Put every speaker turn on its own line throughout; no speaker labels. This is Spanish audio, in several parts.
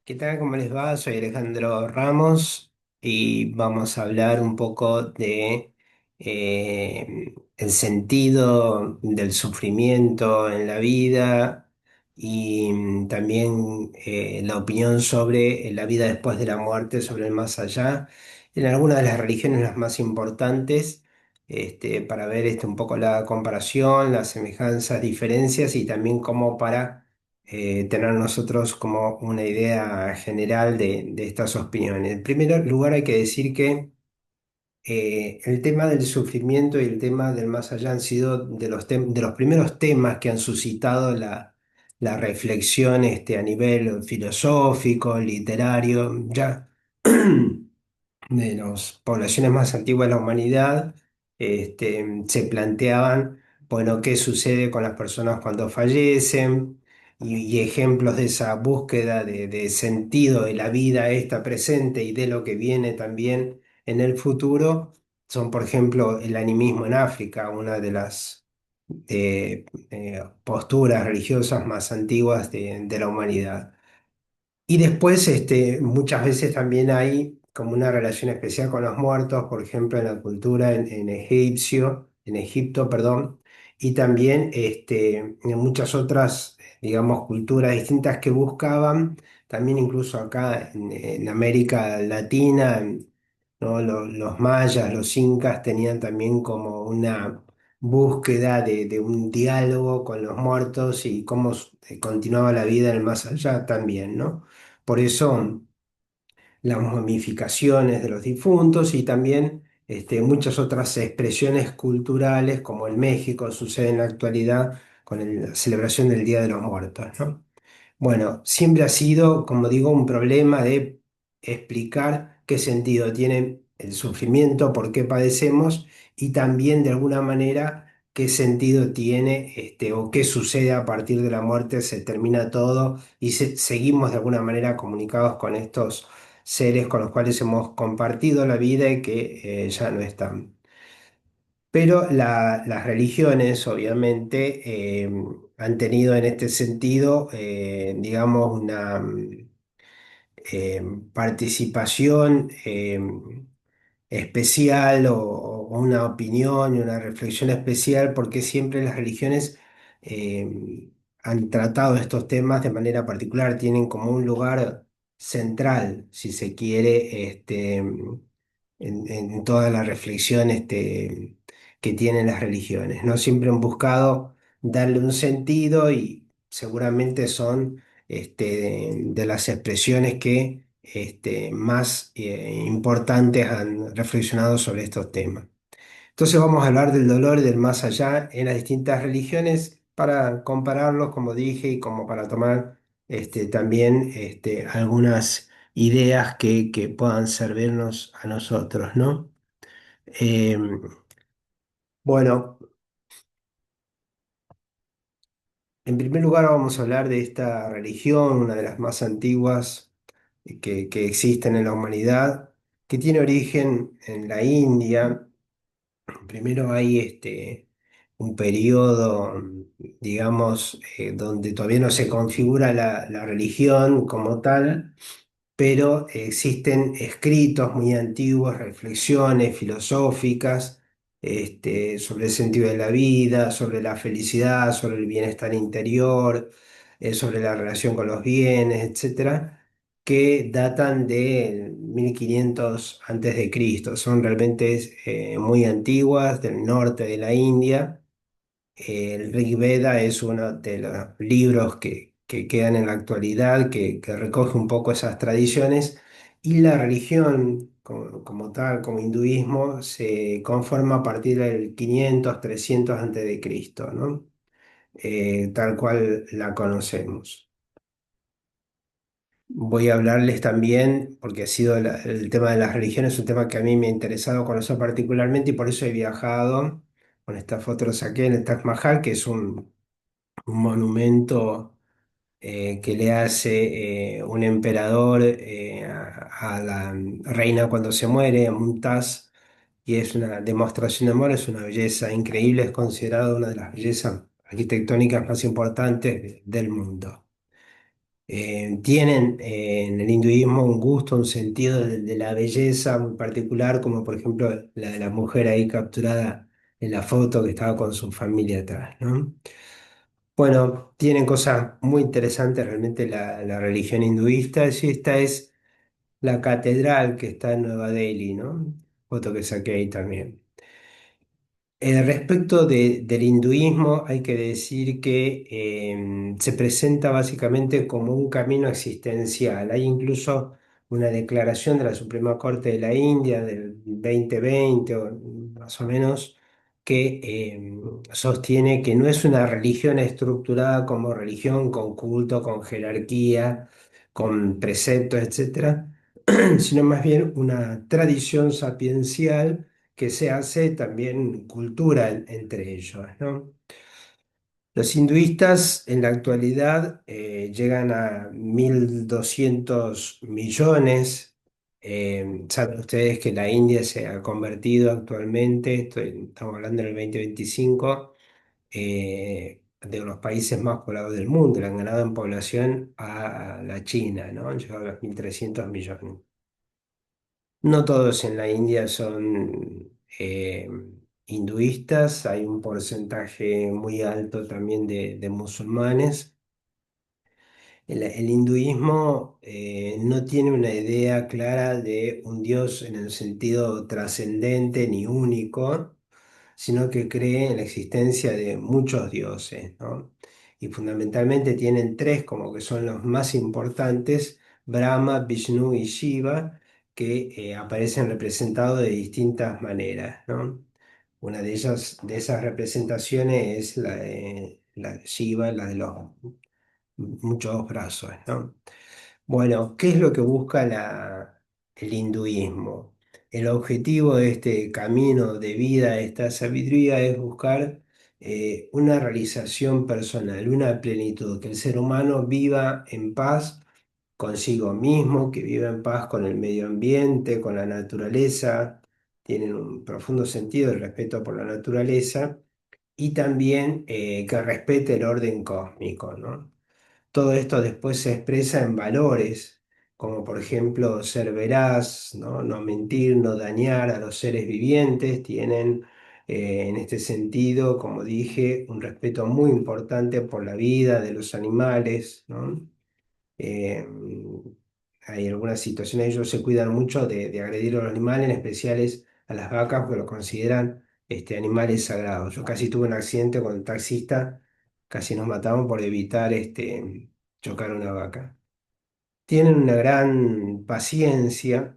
¿Qué tal? ¿Cómo les va? Soy Alejandro Ramos y vamos a hablar un poco de el sentido del sufrimiento en la vida y también la opinión sobre la vida después de la muerte, sobre el más allá, en algunas de las religiones las más importantes, para ver un poco la comparación, las semejanzas, diferencias y también cómo para tener nosotros como una idea general de estas opiniones. En primer lugar, hay que decir que el tema del sufrimiento y el tema del más allá han sido de los primeros temas que han suscitado la reflexión a nivel filosófico, literario, ya de las poblaciones más antiguas de la humanidad, se planteaban, bueno, qué sucede con las personas cuando fallecen y ejemplos de esa búsqueda de sentido de la vida esta presente y de lo que viene también en el futuro, son, por ejemplo, el animismo en África, una de las posturas religiosas más antiguas de la humanidad. Y después, muchas veces también hay como una relación especial con los muertos, por ejemplo, en la cultura en Egipto, perdón, y también en muchas otras, digamos, culturas distintas que buscaban, también incluso acá en América Latina, ¿no? Los mayas, los incas tenían también como una búsqueda de un diálogo con los muertos y cómo continuaba la vida en el más allá también, ¿no? Por eso las momificaciones de los difuntos y también muchas otras expresiones culturales, como en México sucede en la actualidad con la celebración del Día de los Muertos, ¿no? Bueno, siempre ha sido, como digo, un problema de explicar qué sentido tiene el sufrimiento, por qué padecemos y también de alguna manera qué sentido tiene o qué sucede a partir de la muerte, se termina todo y seguimos de alguna manera comunicados con estos seres con los cuales hemos compartido la vida y que ya no están. Pero las religiones, obviamente, han tenido en este sentido, digamos, una participación especial o una opinión y una reflexión especial, porque siempre las religiones han tratado estos temas de manera particular, tienen como un lugar central, si se quiere, en toda la reflexión que tienen las religiones, ¿no? Siempre han buscado darle un sentido y seguramente son de las expresiones que más importantes han reflexionado sobre estos temas. Entonces vamos a hablar del dolor y del más allá en las distintas religiones para compararlos, como dije, y como para tomar también algunas ideas que puedan servirnos a nosotros, ¿no? Eh, bueno, en primer lugar vamos a hablar de esta religión, una de las más antiguas que existen en la humanidad, que tiene origen en la India. Primero hay un periodo, digamos, donde todavía no se configura la religión como tal, pero existen escritos muy antiguos, reflexiones filosóficas sobre el sentido de la vida, sobre la felicidad, sobre el bienestar interior, sobre la relación con los bienes, etcétera, que datan de 1500 antes de Cristo. Son realmente muy antiguas, del norte de la India. El Rig Veda es uno de los libros que quedan en la actualidad, que recoge un poco esas tradiciones, y la religión como tal, como hinduismo, se conforma a partir del 500, 300 antes de Cristo, ¿no? Tal cual la conocemos. Voy a hablarles también, porque ha sido el tema de las religiones, un tema que a mí me ha interesado conocer particularmente y por eso he viajado. Con esta foto lo saqué en el Taj Mahal, que es un monumento que le hace un emperador a la reina cuando se muere, a Mumtaz, y es una demostración de amor, es una belleza increíble, es considerado una de las bellezas arquitectónicas más importantes del mundo. Tienen en el hinduismo un gusto, un sentido de la belleza muy particular, como por ejemplo la de la mujer ahí capturada en la foto que estaba con su familia atrás, ¿no? Bueno, tienen cosas muy interesantes realmente la religión hinduista. Y esta es la catedral que está en Nueva Delhi, ¿no? Foto que saqué ahí también. Respecto del hinduismo, hay que decir que se presenta básicamente como un camino existencial. Hay incluso una declaración de la Suprema Corte de la India del 2020, o más o menos, que sostiene que no es una religión estructurada como religión, con culto, con jerarquía, con preceptos, etcétera, sino más bien una tradición sapiencial que se hace también cultura entre ellos, ¿no? Los hinduistas en la actualidad llegan a 1.200 millones. Saben ustedes que la India se ha convertido actualmente, estamos hablando del 2025, de los países más poblados del mundo. Le han ganado en población a la China, ¿no? Han llegado a los 1.300 millones. No todos en la India son hinduistas, hay un porcentaje muy alto también de musulmanes. El hinduismo no tiene una idea clara de un Dios en el sentido trascendente ni único, sino que cree en la existencia de muchos dioses, ¿no? Y fundamentalmente tienen tres como que son los más importantes: Brahma, Vishnu y Shiva, que aparecen representados de distintas maneras, ¿no? Una de ellas, de esas representaciones, es la de Shiva, la de los muchos brazos, ¿no? Bueno, ¿qué es lo que busca el hinduismo? El objetivo de este camino de vida, de esta sabiduría, es buscar una realización personal, una plenitud, que el ser humano viva en paz consigo mismo, que viva en paz con el medio ambiente, con la naturaleza. Tienen un profundo sentido el respeto por la naturaleza y también que respete el orden cósmico, ¿no? Todo esto después se expresa en valores, como por ejemplo ser veraz, ¿no? No mentir, no dañar a los seres vivientes. Tienen en este sentido, como dije, un respeto muy importante por la vida de los animales, ¿no? Eh, Hay algunas situaciones, ellos se cuidan mucho de agredir a los animales, en especiales a las vacas, porque los consideran animales sagrados. Yo casi tuve un accidente con el taxista, casi nos matamos por evitar chocar una vaca. Tienen una gran paciencia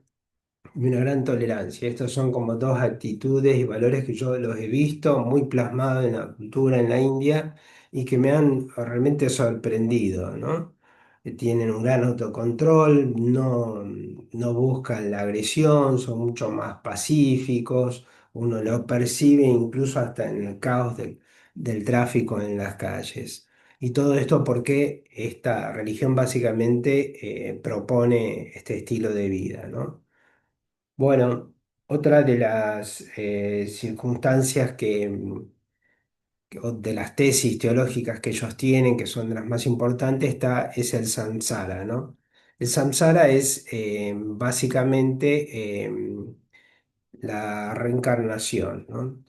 y una gran tolerancia. Estos son como dos actitudes y valores que yo los he visto muy plasmados en la cultura en la India y que me han realmente sorprendido, ¿no? Tienen un gran autocontrol, no buscan la agresión, son mucho más pacíficos, uno lo percibe incluso hasta en el caos del tráfico en las calles. Y todo esto porque esta religión básicamente propone este estilo de vida, ¿no? Bueno, otra de las circunstancias o de las tesis teológicas que ellos tienen, que son de las más importantes, es el samsara, ¿no? El samsara es básicamente la reencarnación, ¿no?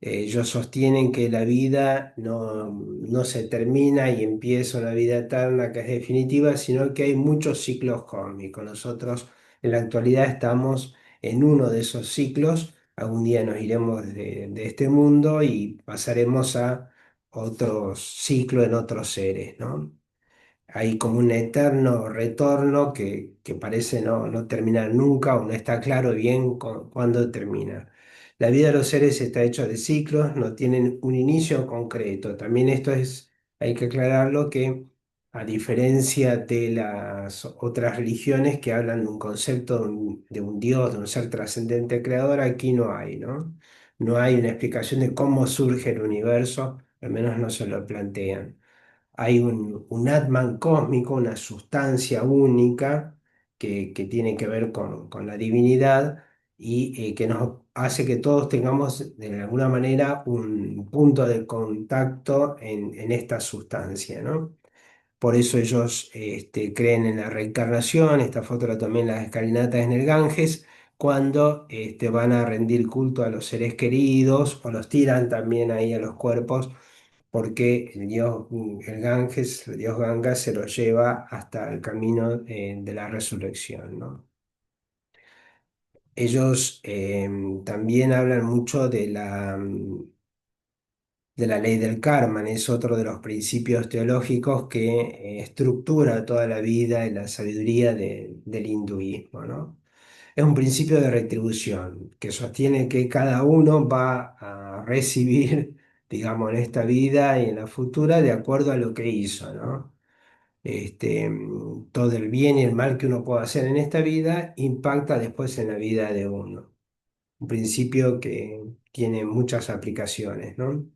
Ellos sostienen que la vida no se termina y empieza una vida eterna que es definitiva, sino que hay muchos ciclos cósmicos. Nosotros en la actualidad estamos en uno de esos ciclos. Algún día nos iremos de este mundo y pasaremos a otro ciclo en otros seres, ¿no? Hay como un eterno retorno que parece no terminar nunca o no está claro bien cuándo termina. La vida de los seres está hecha de ciclos, no tienen un inicio concreto. También esto hay que aclararlo que a diferencia de las otras religiones que hablan de un concepto de un Dios, de un ser trascendente creador, aquí no hay, ¿no? No hay una explicación de cómo surge el universo, al menos no se lo plantean. Hay un Atman cósmico, una sustancia única que tiene que ver con la divinidad y que nos hace que todos tengamos de alguna manera un punto de contacto en esta sustancia, ¿no? Por eso ellos creen en la reencarnación. Esta foto la tomé en las escalinatas en el Ganges, cuando van a rendir culto a los seres queridos o los tiran también ahí a los cuerpos, porque el Ganges, el dios Ganga, se los lleva hasta el camino de la resurrección, ¿no? Ellos también hablan mucho de la ley del karma. Es otro de los principios teológicos que estructura toda la vida y la sabiduría del hinduismo, ¿no? Es un principio de retribución que sostiene que cada uno va a recibir, digamos, en esta vida y en la futura de acuerdo a lo que hizo, ¿no? Todo el bien y el mal que uno puede hacer en esta vida impacta después en la vida de uno. Un principio que tiene muchas aplicaciones, ¿no?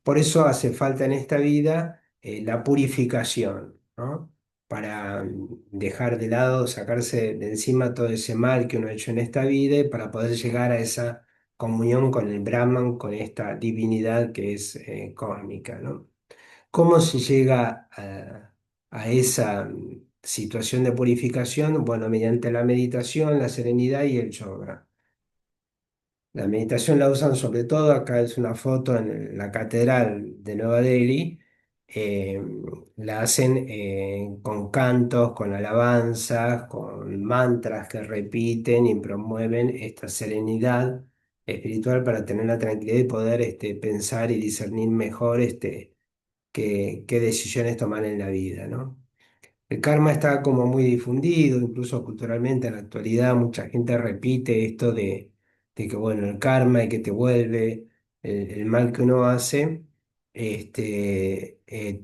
Por eso hace falta en esta vida la purificación, ¿no? Para dejar de lado, sacarse de encima todo ese mal que uno ha hecho en esta vida y para poder llegar a esa comunión con el Brahman, con esta divinidad que es cósmica, ¿no? ¿Cómo se llega a esa situación de purificación? Bueno, mediante la meditación, la serenidad y el yoga. La meditación la usan sobre todo, acá es una foto en la catedral de Nueva Delhi. eh, la hacen con cantos, con alabanzas, con mantras que repiten y promueven esta serenidad espiritual para tener la tranquilidad y poder pensar y discernir mejor qué decisiones tomar en la vida, ¿no? El karma está como muy difundido, incluso culturalmente en la actualidad mucha gente repite esto de que bueno, el karma y que te vuelve el mal que uno hace,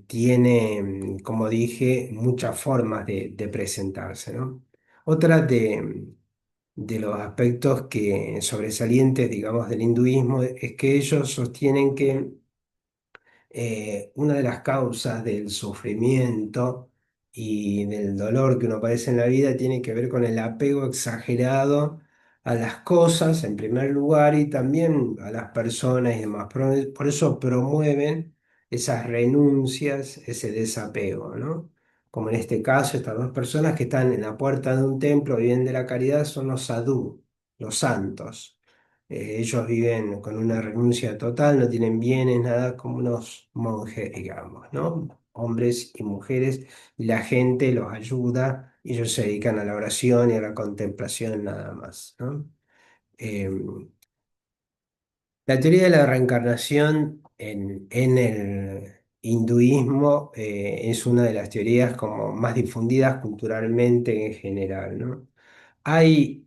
tiene, como dije, muchas formas de presentarse, ¿no? Otra de los aspectos que sobresalientes, digamos, del hinduismo es que ellos sostienen que una de las causas del sufrimiento y del dolor que uno padece en la vida tiene que ver con el apego exagerado a las cosas en primer lugar y también a las personas y demás. Por eso promueven esas renuncias, ese desapego, ¿no? Como en este caso, estas dos personas que están en la puerta de un templo, viven de la caridad, son los sadhu, los santos. Ellos viven con una renuncia total, no tienen bienes, nada, como unos monjes, digamos, ¿no? Hombres y mujeres, y la gente los ayuda, y ellos se dedican a la oración y a la contemplación nada más, ¿no? Eh, la teoría de la reencarnación en el hinduismo es una de las teorías como más difundidas culturalmente en general, ¿no? Hay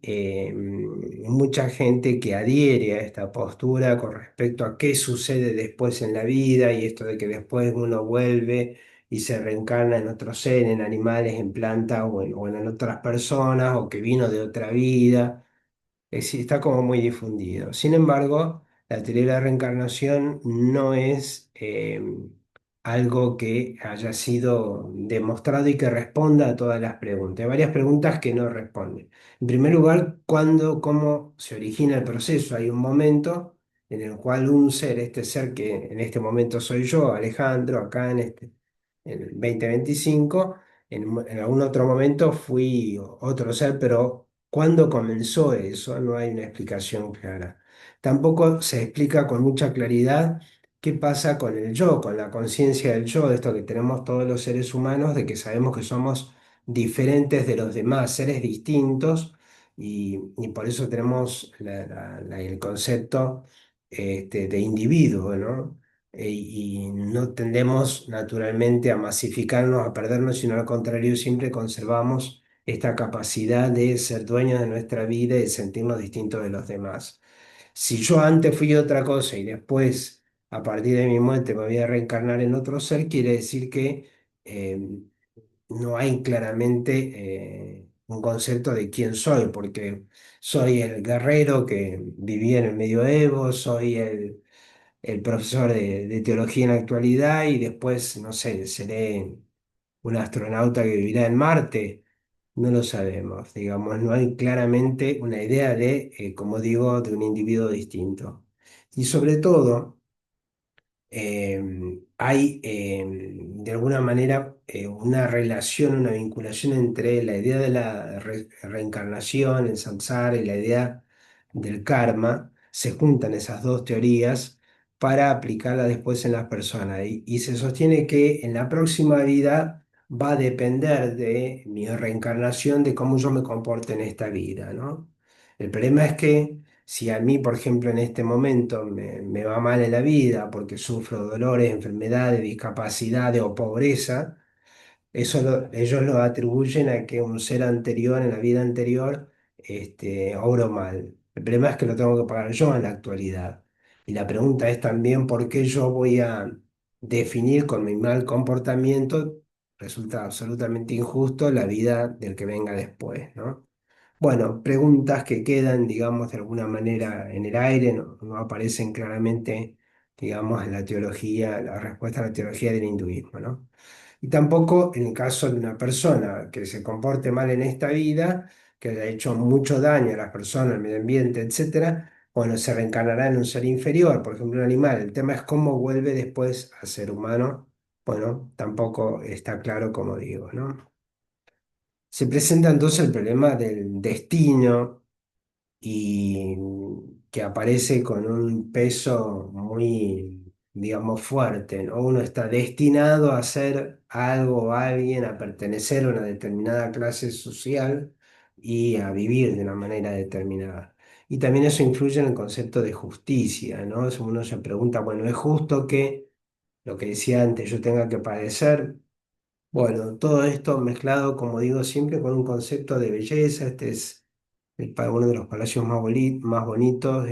mucha gente que adhiere a esta postura con respecto a qué sucede después en la vida y esto de que después uno vuelve y se reencarna en otro ser, en animales, en plantas o en otras personas o que vino de otra vida. Está como muy difundido. Sin embargo, la teoría de la reencarnación no es algo que haya sido demostrado y que responda a todas las preguntas. Hay varias preguntas que no responden. En primer lugar, ¿cuándo, cómo se origina el proceso? Hay un momento en el cual un ser, este ser que en este momento soy yo, Alejandro, acá en el 2025, en algún otro momento fui otro ser, pero ¿cuándo comenzó eso? No hay una explicación clara. Tampoco se explica con mucha claridad qué pasa con el yo, con la conciencia del yo, de esto que tenemos todos los seres humanos, de que sabemos que somos diferentes de los demás, seres distintos, y por eso tenemos el concepto de individuo, ¿no? Y no tendemos naturalmente a masificarnos, a perdernos, sino al contrario, siempre conservamos esta capacidad de ser dueños de nuestra vida y de sentirnos distintos de los demás. Si yo antes fui otra cosa y después, a partir de mi muerte, me voy a reencarnar en otro ser, quiere decir que eh, no hay claramente un concepto de quién soy, porque soy el guerrero que vivía en el medioevo, soy el profesor de teología en la actualidad y después, no sé, seré un astronauta que vivirá en Marte. No lo sabemos, digamos, no hay claramente una idea como digo, de un individuo distinto. Y sobre todo, hay de alguna manera una relación, una vinculación entre la idea de la reencarnación, el samsara y la idea del karma. Se juntan esas dos teorías para aplicarla después en las personas y se sostiene que en la próxima vida va a depender de mi reencarnación, de cómo yo me comporte en esta vida, ¿no? El problema es que si a mí, por ejemplo, en este momento me va mal en la vida porque sufro dolores, enfermedades, discapacidades o pobreza, ellos lo atribuyen a que un ser anterior, en la vida anterior, obró mal. El problema es que lo tengo que pagar yo en la actualidad. Y la pregunta es también por qué yo voy a definir con mi mal comportamiento, resulta absolutamente injusto, la vida del que venga después, ¿no? Bueno, preguntas que quedan, digamos, de alguna manera en el aire, no aparecen claramente, digamos, en la teología, la respuesta a la teología del hinduismo, ¿no? Y tampoco en el caso de una persona que se comporte mal en esta vida, que haya hecho mucho daño a las personas, al medio ambiente, etcétera, bueno, se reencarnará en un ser inferior, por ejemplo, un animal. El tema es cómo vuelve después a ser humano. Bueno, tampoco está claro, como digo, ¿no? Se presenta entonces el problema del destino y que aparece con un peso muy, digamos, fuerte, ¿no? Uno está destinado a ser algo o alguien, a pertenecer a una determinada clase social y a vivir de una manera determinada. Y también eso influye en el concepto de justicia, ¿no? Si uno se pregunta, bueno, ¿es justo que lo que decía antes, yo tenga que padecer? Bueno, todo esto mezclado, como digo siempre, con un concepto de belleza. Este es uno de los palacios más bonitos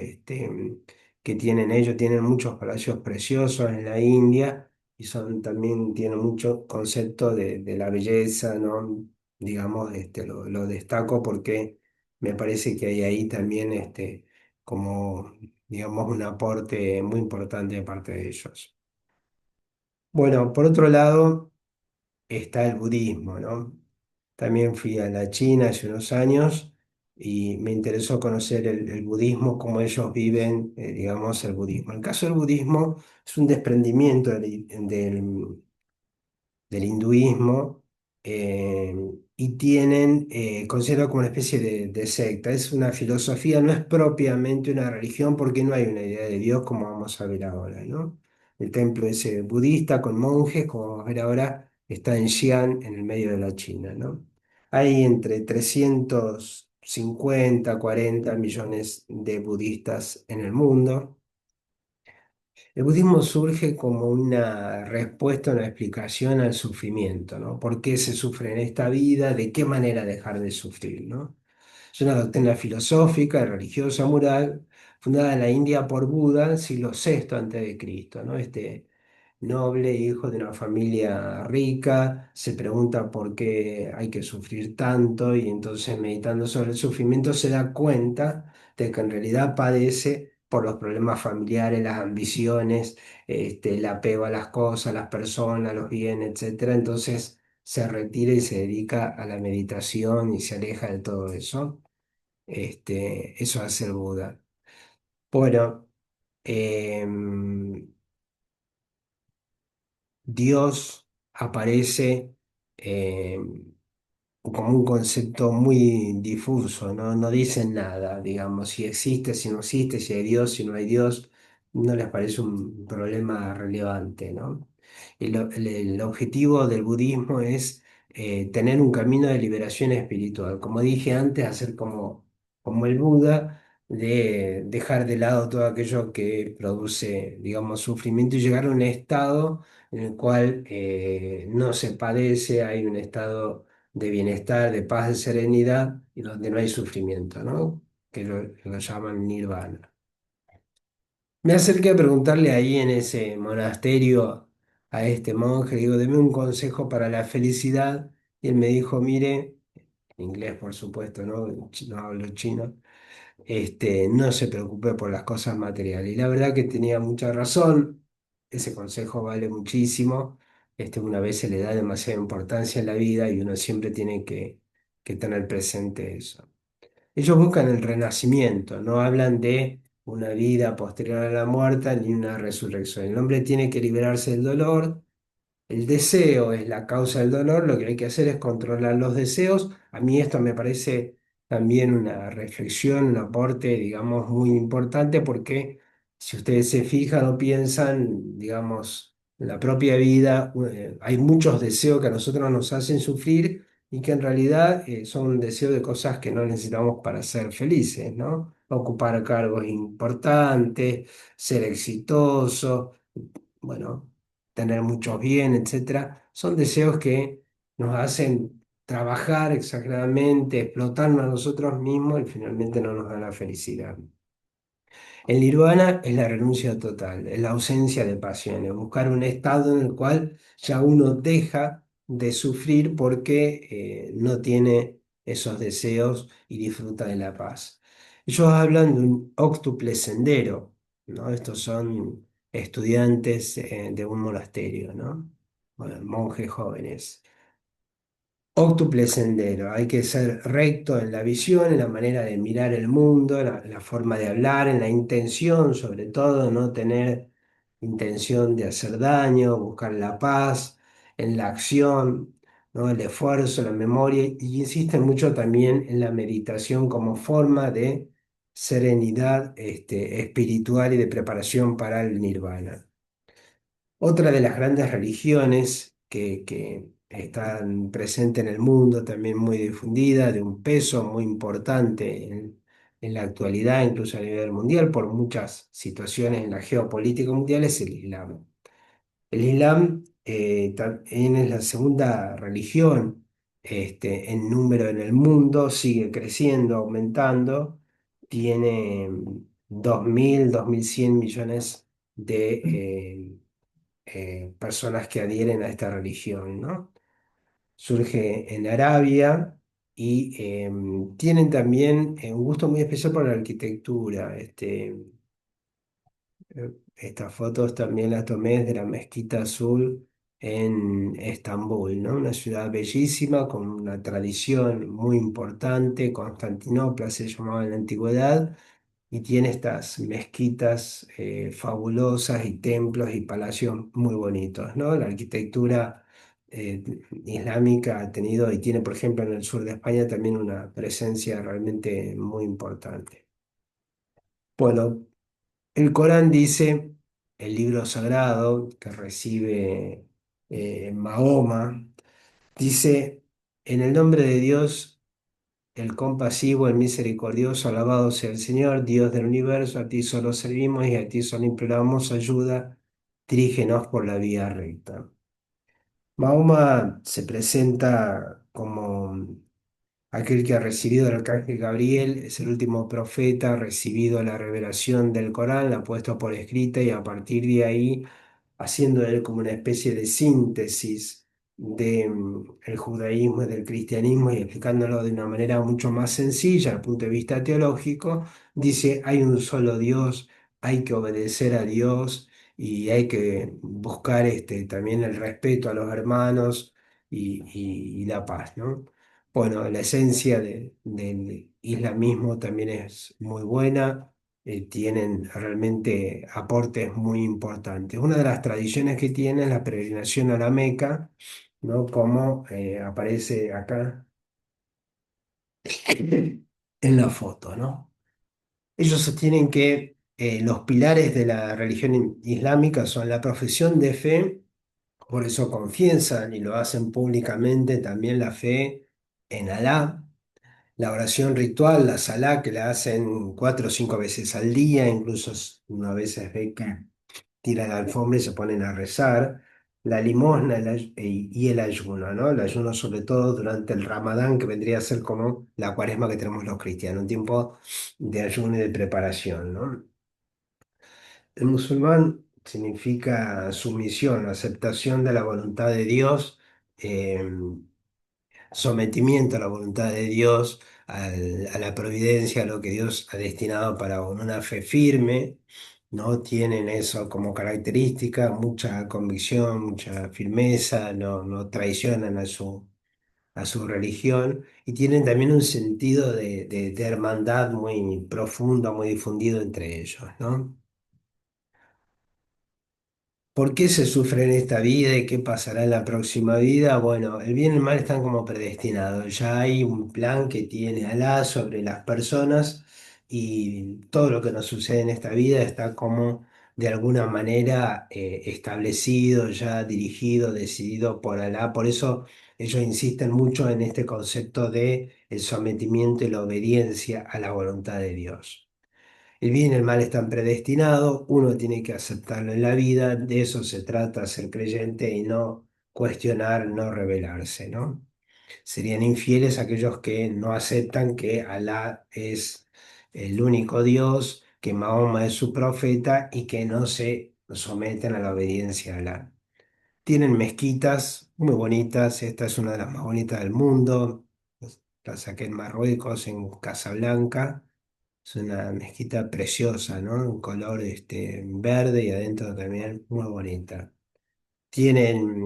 que tienen ellos. Tienen muchos palacios preciosos en la India y también tienen mucho concepto de la belleza, ¿no? Digamos, lo destaco porque me parece que hay ahí también como, digamos, un aporte muy importante de parte de ellos. Bueno, por otro lado está el budismo, ¿no? También fui a la China hace unos años y me interesó conocer el budismo, cómo ellos viven, digamos, el budismo. El caso del budismo es un desprendimiento del hinduismo eh, y tienen, considerado como una especie de secta. Es una filosofía, no es propiamente una religión porque no hay una idea de Dios como vamos a ver ahora, ¿no? El templo ese budista con monjes, como vamos a ver ahora, está en Xi'an, en el medio de la China, ¿no? Hay entre 350 40 millones de budistas en el mundo. El budismo surge como una respuesta, una explicación al sufrimiento, ¿no? ¿Por qué se sufre en esta vida? ¿De qué manera dejar de sufrir, ¿no? Es una doctrina filosófica, religiosa, moral, fundada en la India por Buda, siglo sexto antes de Cristo, ¿no? Noble, hijo de una familia rica, se pregunta por qué hay que sufrir tanto y entonces meditando sobre el sufrimiento se da cuenta de que en realidad padece por los problemas familiares, las ambiciones, el apego a las cosas, las personas, los bienes, etcétera. Entonces se retira y se dedica a la meditación y se aleja de todo eso. Eso hace el Buda. Bueno, em, Dios aparece eh, como un concepto muy difuso, ¿no? No dicen nada, digamos, si existe, si no existe, si hay Dios, si no hay Dios, no les parece un problema relevante, ¿no? El objetivo del budismo es tener un camino de liberación espiritual. Como dije antes, hacer como el Buda, de dejar de lado todo aquello que produce, digamos, sufrimiento y llegar a un estado en el cual no se padece, hay un estado de bienestar, de paz, de serenidad y donde no hay sufrimiento, ¿no? Que lo llaman nirvana. Me acerqué a preguntarle ahí en ese monasterio a este monje, digo, deme un consejo para la felicidad. Y él me dijo, mire, en inglés por supuesto, ¿no? No hablo chino. No se preocupe por las cosas materiales. Y la verdad que tenía mucha razón, ese consejo vale muchísimo. Una vez se le da demasiada importancia en la vida y uno siempre tiene que tener presente eso. Ellos buscan el renacimiento, no hablan de una vida posterior a la muerte ni una resurrección. El hombre tiene que liberarse del dolor. El deseo es la causa del dolor, lo que hay que hacer es controlar los deseos. A mí esto me parece también una reflexión, un aporte, digamos, muy importante porque si ustedes se fijan o piensan, digamos, en la propia vida, hay muchos deseos que a nosotros nos hacen sufrir y que en realidad son deseos de cosas que no necesitamos para ser felices, ¿no? Ocupar cargos importantes, ser exitoso, bueno, tener muchos bienes, etcétera, son deseos que nos hacen trabajar exageradamente, explotarnos a nosotros mismos y finalmente no nos dan la felicidad. El nirvana es la renuncia total, es la ausencia de pasiones, buscar un estado en el cual ya uno deja de sufrir porque no tiene esos deseos y disfruta de la paz. Ellos hablan de un óctuple sendero, ¿no? Estos son estudiantes de un monasterio, ¿no? Bueno, monjes jóvenes. Óctuple sendero, hay que ser recto en la visión, en la manera de mirar el mundo, en la forma de hablar, en la intención, sobre todo, no tener intención de hacer daño, buscar la paz, en la acción, ¿no? El esfuerzo, la memoria, y insisten mucho también en la meditación como forma de serenidad, espiritual y de preparación para el nirvana. Otra de las grandes religiones que están presentes en el mundo, también muy difundida, de un peso muy importante en la actualidad, incluso a nivel mundial, por muchas situaciones en la geopolítica mundial, es el Islam. El Islam también es la segunda religión en número en el mundo, sigue creciendo, aumentando, tiene 2.100 millones de personas que adhieren a esta religión, ¿no? Surge en Arabia y tienen también un gusto muy especial por la arquitectura. Estas fotos también las tomé de la Mezquita Azul en Estambul, ¿no? Una ciudad bellísima con una tradición muy importante. Constantinopla se llamaba en la antigüedad y tiene estas mezquitas fabulosas y templos y palacios muy bonitos, ¿no? La arquitectura eh, islámica ha tenido y tiene, por ejemplo, en el sur de España también una presencia realmente muy importante. Bueno, el Corán dice, el libro sagrado que recibe Mahoma, dice, en el nombre de Dios, el compasivo, el misericordioso, alabado sea el Señor, Dios del universo, a ti solo servimos y a ti solo imploramos ayuda, dirígenos por la vía recta. Mahoma se presenta como aquel que ha recibido el arcángel Gabriel, es el último profeta, ha recibido la revelación del Corán, la ha puesto por escrita y a partir de ahí haciendo de él como una especie de síntesis de el judaísmo y del cristianismo y explicándolo de una manera mucho más sencilla, desde el punto de vista teológico, dice, hay un solo Dios, hay que obedecer a Dios y hay que buscar también el respeto a los hermanos y la paz, ¿no? Bueno, la esencia del islamismo también es muy buena, tienen realmente aportes muy importantes. Una de las tradiciones que tienen es la peregrinación a la Meca, ¿no? Como aparece acá en la foto, ¿no? Ellos sostienen que los pilares de la religión islámica son la profesión de fe, por eso confiesan y lo hacen públicamente también la fe en Alá, la oración ritual, la salá, que la hacen 4 o 5 veces al día, incluso uno a veces ve que tiran la alfombra y se ponen a rezar. La limosna y el ayuno, ¿no? El ayuno sobre todo durante el Ramadán, que vendría a ser como la cuaresma que tenemos los cristianos, un tiempo de ayuno y de preparación, ¿no? El musulmán significa sumisión, aceptación de la voluntad de Dios, eh, sometimiento a la voluntad de Dios, a la providencia, a lo que Dios ha destinado para uno, una fe firme, ¿no? Tienen eso como característica, mucha convicción, mucha firmeza, no traicionan a su religión y tienen también un sentido de hermandad muy profundo, muy difundido entre ellos, ¿no? ¿Por qué se sufre en esta vida y qué pasará en la próxima vida? Bueno, el bien y el mal están como predestinados. Ya hay un plan que tiene Alá sobre las personas y todo lo que nos sucede en esta vida está como de alguna manera establecido, ya dirigido, decidido por Alá. Por eso ellos insisten mucho en este concepto de el sometimiento y la obediencia a la voluntad de Dios. El bien y el mal están predestinados, uno tiene que aceptarlo en la vida, de eso se trata ser creyente y no cuestionar, no rebelarse, ¿no? Serían infieles aquellos que no aceptan que Alá es el único Dios, que Mahoma es su profeta y que no se someten a la obediencia a Alá. Tienen mezquitas muy bonitas, esta es una de las más bonitas del mundo, la saqué en Marruecos, en Casablanca. Es una mezquita preciosa, ¿no? Un color verde y adentro también muy bonita. Tienen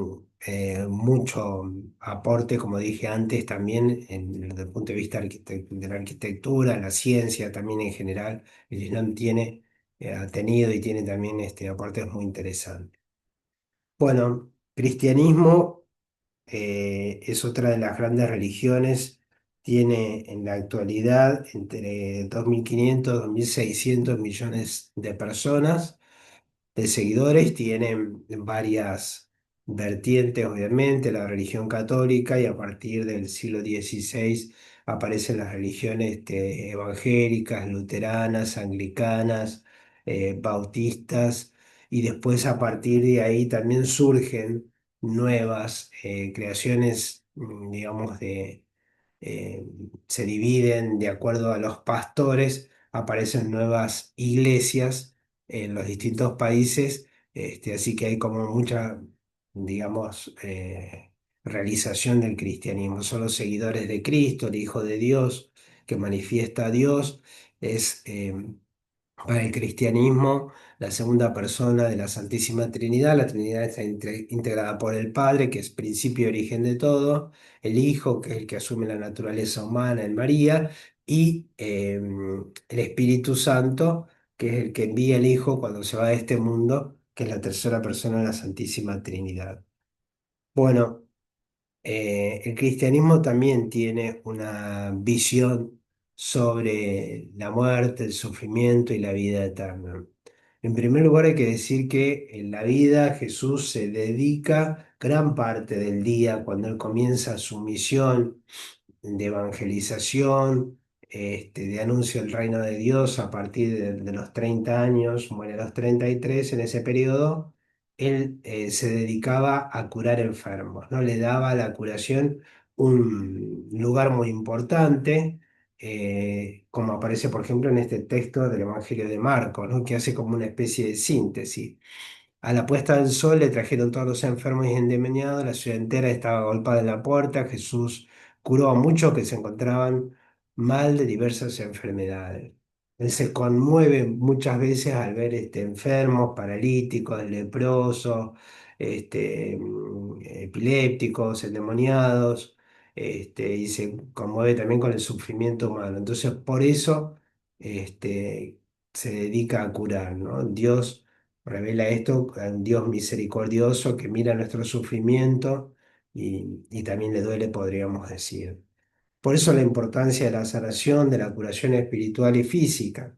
mucho aporte, como dije antes, también desde el punto de vista de la arquitectura, la ciencia también en general. El Islam tiene, ha tenido y tiene también aportes muy interesantes. Bueno, cristianismo es otra de las grandes religiones. Tiene en la actualidad entre 2.500 y 2.600 millones de personas de seguidores, tienen varias vertientes, obviamente, la religión católica y a partir del siglo XVI aparecen las religiones evangélicas, luteranas, anglicanas, bautistas y después a partir de ahí también surgen nuevas creaciones, digamos, eh, se dividen de acuerdo a los pastores, aparecen nuevas iglesias en los distintos países, así que hay como mucha, digamos, realización del cristianismo. Son los seguidores de Cristo, el Hijo de Dios, que manifiesta a Dios, es para el cristianismo la segunda persona de la Santísima Trinidad. La Trinidad está integrada por el Padre, que es principio y origen de todo, el Hijo, que es el que asume la naturaleza humana en María, y el Espíritu Santo, que es el que envía el Hijo cuando se va de este mundo, que es la tercera persona de la Santísima Trinidad. Bueno. El cristianismo también tiene una visión sobre la muerte, el sufrimiento y la vida eterna. En primer lugar, hay que decir que en la vida Jesús se dedica gran parte del día cuando él comienza su misión de evangelización, de anuncio del reino de Dios a partir de los 30 años, muere a los 33 en ese periodo, él se dedicaba a curar enfermos, ¿no? Le daba a la curación un lugar muy importante, como aparece, por ejemplo, en este texto del Evangelio de Marcos, ¿no? Que hace como una especie de síntesis. A la puesta del sol le trajeron todos los enfermos y endemoniados, la ciudad entera estaba golpeada en la puerta, Jesús curó a muchos que se encontraban mal de diversas enfermedades. Él se conmueve muchas veces al ver enfermos, paralíticos, leprosos, epilépticos, endemoniados, y se conmueve también con el sufrimiento humano. Entonces, por eso se dedica a curar, ¿no? Dios revela esto, un Dios misericordioso que mira nuestro sufrimiento y también le duele, podríamos decir. Por eso la importancia de la sanación, de la curación espiritual y física,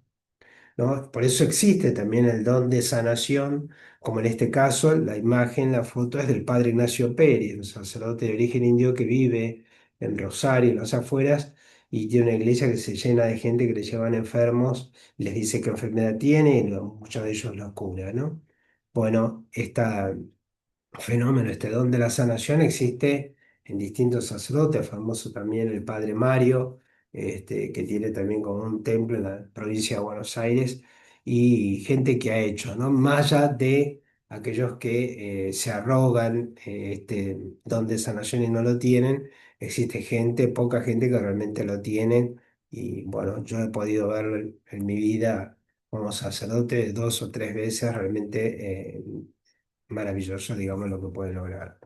¿no? Por eso existe también el don de sanación, como en este caso la imagen, la foto es del padre Ignacio Pérez, un sacerdote de origen indio que vive en Rosario, en las afueras, y tiene una iglesia que se llena de gente que le llevan enfermos, les dice qué enfermedad tiene y muchos de ellos lo cura, ¿no? Bueno, esta fenómeno, este don de la sanación existe en distintos sacerdotes, famoso también el Padre Mario, que tiene también como un templo en la provincia de Buenos Aires, y gente que ha hecho, ¿no? Más allá de aquellos que se arrogan este don de sanación y no lo tienen, existe gente, poca gente que realmente lo tienen, y bueno, yo he podido verlo en mi vida como sacerdote dos o tres veces realmente maravilloso, digamos, lo que puede lograr.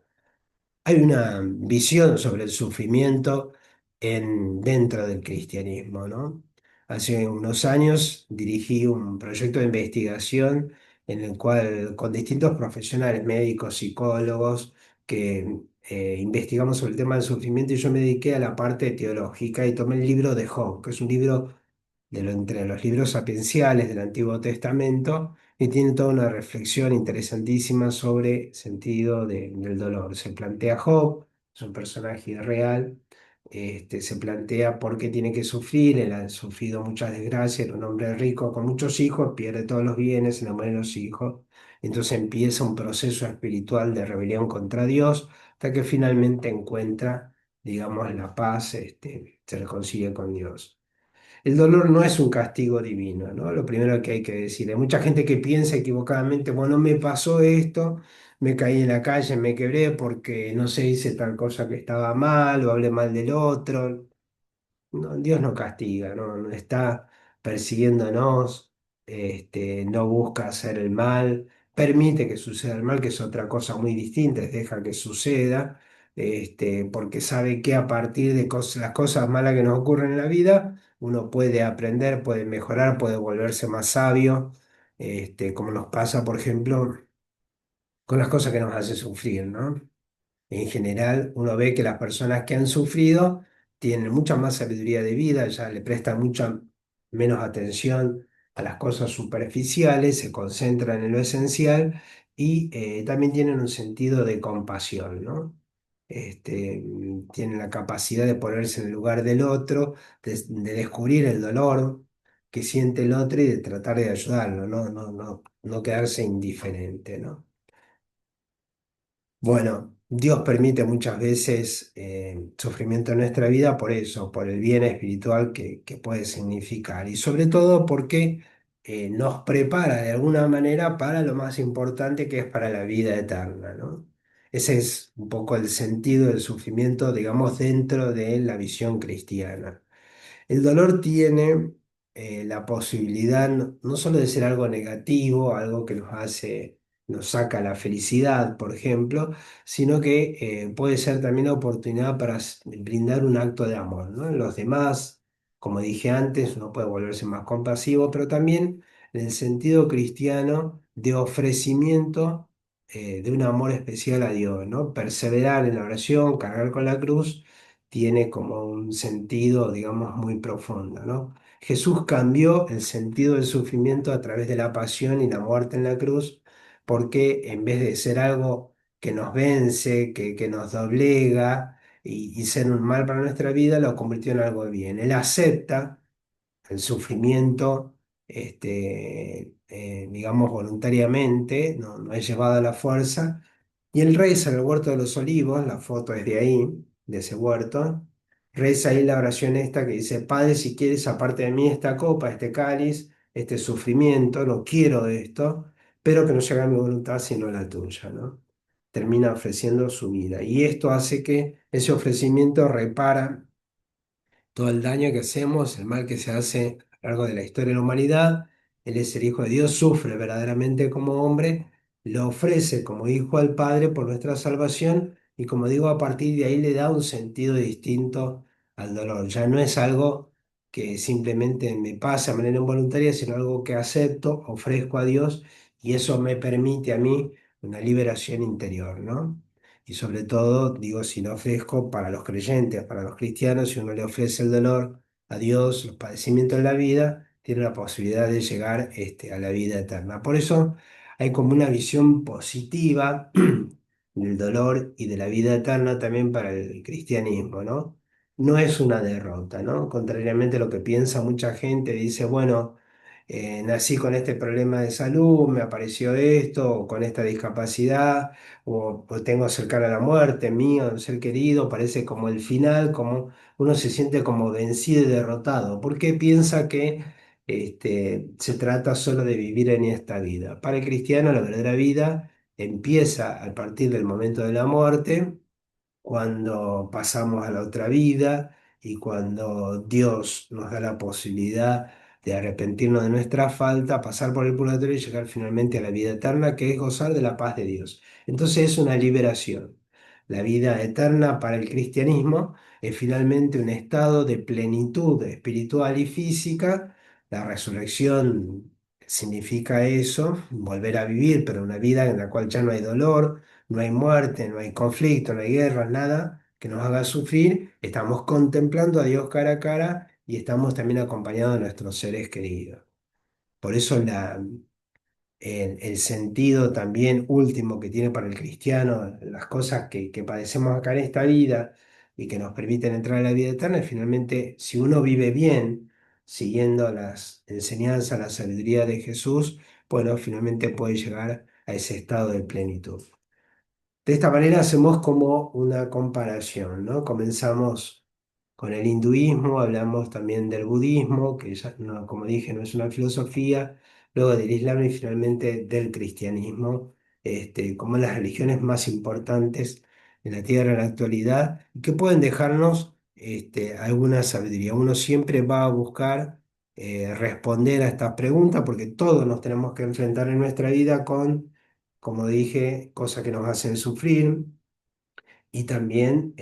Hay una visión sobre el sufrimiento dentro del cristianismo, ¿no? Hace unos años dirigí un proyecto de investigación en el cual con distintos profesionales, médicos, psicólogos, que investigamos sobre el tema del sufrimiento y yo me dediqué a la parte teológica y tomé el libro de Job, que es un libro entre los libros sapienciales del Antiguo Testamento y tiene toda una reflexión interesantísima sobre el sentido del dolor. Se plantea Job, es un personaje real, se plantea por qué tiene que sufrir, él ha sufrido muchas desgracias, era un hombre rico con muchos hijos, pierde todos los bienes, se enamora de los hijos, entonces empieza un proceso espiritual de rebelión contra Dios hasta que finalmente encuentra, digamos, la paz, se reconcilia con Dios. El dolor no es un castigo divino, ¿no? Lo primero que hay que decir. Hay mucha gente que piensa equivocadamente, bueno, me pasó esto, me caí en la calle, me quebré porque no sé, hice tal cosa que estaba mal o hablé mal del otro. No, Dios no castiga, no está persiguiéndonos, no busca hacer el mal, permite que suceda el mal, que es otra cosa muy distinta, deja que suceda, porque sabe que a partir de las cosas malas que nos ocurren en la vida, uno puede aprender, puede mejorar, puede volverse más sabio, como nos pasa, por ejemplo, con las cosas que nos hacen sufrir, ¿no? En general, uno ve que las personas que han sufrido tienen mucha más sabiduría de vida, ya le prestan mucha menos atención a las cosas superficiales, se concentran en lo esencial y también tienen un sentido de compasión, ¿no? Tienen la capacidad de ponerse en el lugar del otro, de descubrir el dolor que siente el otro y de tratar de ayudarlo, no quedarse indiferente, ¿no? Bueno, Dios permite muchas veces sufrimiento en nuestra vida por eso, por el bien espiritual que puede significar y sobre todo porque nos prepara de alguna manera para lo más importante que es para la vida eterna, ¿no? Ese es un poco el sentido del sufrimiento, digamos, dentro de la visión cristiana. El dolor tiene la posibilidad no solo de ser algo negativo, algo que nos hace, nos saca la felicidad, por ejemplo, sino que puede ser también una oportunidad para brindar un acto de amor, ¿no? En los demás, como dije antes, uno puede volverse más compasivo, pero también en el sentido cristiano de ofrecimiento de un amor especial a Dios, ¿no? Perseverar en la oración, cargar con la cruz tiene como un sentido, digamos, muy profundo, ¿no? Jesús cambió el sentido del sufrimiento a través de la pasión y la muerte en la cruz, porque en vez de ser algo que nos vence, que nos doblega y ser un mal para nuestra vida, lo convirtió en algo de bien. Él acepta el sufrimiento, digamos, voluntariamente, no es llevado a la fuerza. Y él reza en el huerto de los olivos, la foto es de ahí, de ese huerto, reza ahí la oración esta que dice, Padre, si quieres, aparte de mí esta copa, este cáliz, este sufrimiento, no quiero esto, pero que no se haga mi voluntad sino la tuya, ¿no? Termina ofreciendo su vida. Y esto hace que ese ofrecimiento repara todo el daño que hacemos, el mal que se hace a lo largo de la historia de la humanidad. Él es el Hijo de Dios, sufre verdaderamente como hombre, lo ofrece como hijo al Padre por nuestra salvación y como digo, a partir de ahí le da un sentido distinto al dolor. Ya no es algo que simplemente me pasa de manera involuntaria, sino algo que acepto, ofrezco a Dios y eso me permite a mí una liberación interior, ¿no? Y sobre todo, digo, si lo ofrezco para los creyentes, para los cristianos, si uno le ofrece el dolor a Dios, los padecimientos de la vida, tiene la posibilidad de llegar a la vida eterna. Por eso hay como una visión positiva del dolor y de la vida eterna también para el cristianismo, ¿no? No es una derrota, ¿no? Contrariamente a lo que piensa mucha gente, dice, bueno, nací con este problema de salud, me apareció esto, o con esta discapacidad o tengo cercana a la muerte mía, un ser querido, parece como el final, como uno se siente como vencido y derrotado, porque piensa que se trata solo de vivir en esta vida. Para el cristiano, la verdadera vida empieza a partir del momento de la muerte cuando pasamos a la otra vida y cuando Dios nos da la posibilidad de arrepentirnos de nuestra falta, pasar por el purgatorio y llegar finalmente a la vida eterna, que es gozar de la paz de Dios. Entonces es una liberación. la vida eterna para el cristianismo es finalmente un estado de plenitud espiritual y física. La resurrección significa eso, volver a vivir, pero una vida en la cual ya no hay dolor, no hay muerte, no hay conflicto, no hay guerra, nada que nos haga sufrir. Estamos contemplando a Dios cara a cara y estamos también acompañados de nuestros seres queridos. Por eso el sentido también último que tiene para el cristiano, las cosas que padecemos acá en esta vida y que nos permiten entrar a la vida eterna, es finalmente, si uno vive bien, siguiendo las enseñanzas, la sabiduría de Jesús, bueno, finalmente puede llegar a ese estado de plenitud. De esta manera hacemos como una comparación, ¿no? Comenzamos con el hinduismo, hablamos también del budismo, que ya, como dije, no es una filosofía, luego del islam y finalmente del cristianismo, como las religiones más importantes en la tierra en la actualidad, y que pueden dejarnos alguna sabiduría. Uno siempre va a buscar responder a estas preguntas porque todos nos tenemos que enfrentar en nuestra vida con, como dije, cosas que nos hacen sufrir y también,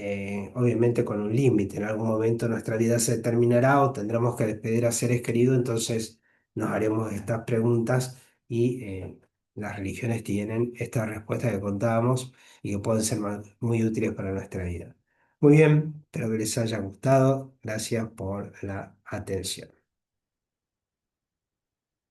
obviamente, con un límite. En algún momento nuestra vida se terminará o tendremos que despedir a seres queridos, entonces nos haremos estas preguntas y las religiones tienen estas respuestas que contábamos y que pueden ser muy útiles para nuestra vida. Muy bien, espero que les haya gustado. Gracias por la atención.